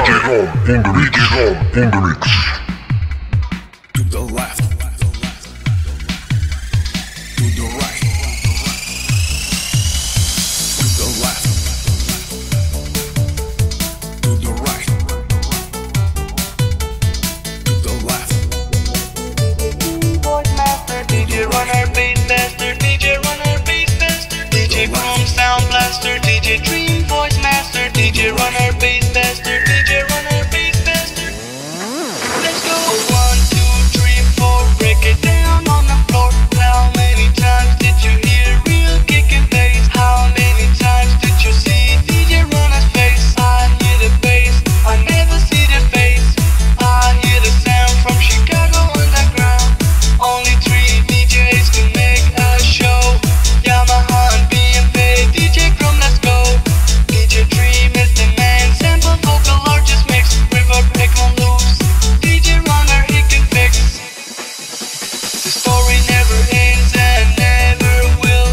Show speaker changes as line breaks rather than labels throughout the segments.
in the mix.
To the left, to the right, to the left, to the right, to the left.
Voice master, DJ runner, bass master, DJ runner, bass master, DJ Chrome sound blaster, DJ Dream voice master, DJ runner, bass master, DJ runner, bass master. Let's go 1, 2, 3, 4, break it down on the floor. How many times did you hear real kick and bass? How many times did you see DJ runner's face? I hear the bass, I never see the face. I hear the sound from Chicago underground. Only 3 DJs can make a show. Yamaha and BMP, DJ Chrome, let's go. DJ Dream is the man, sample vocal largest mix, reverb pick on loops. DJ Runner, he can fix. The story never ends and never will.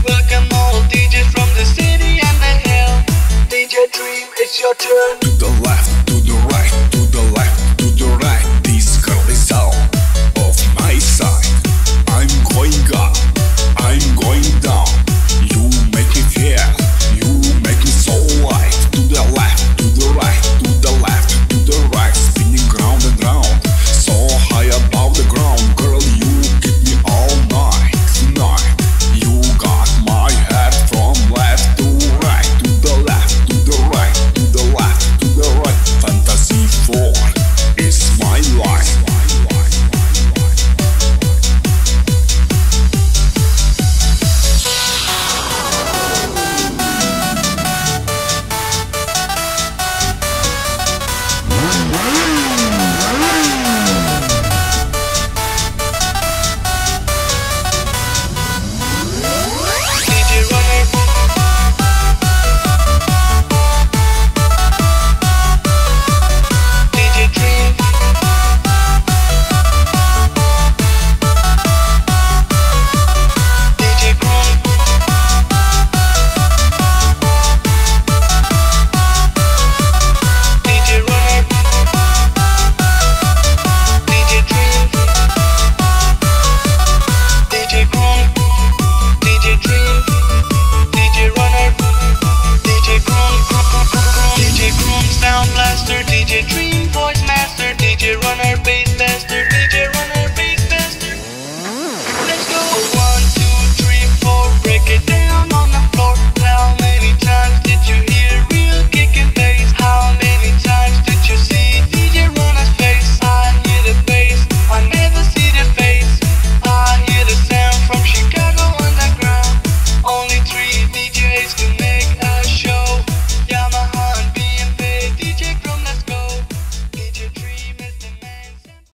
Welcome all DJs from the city and the hill. DJ Dream, it's your turn.
To the left,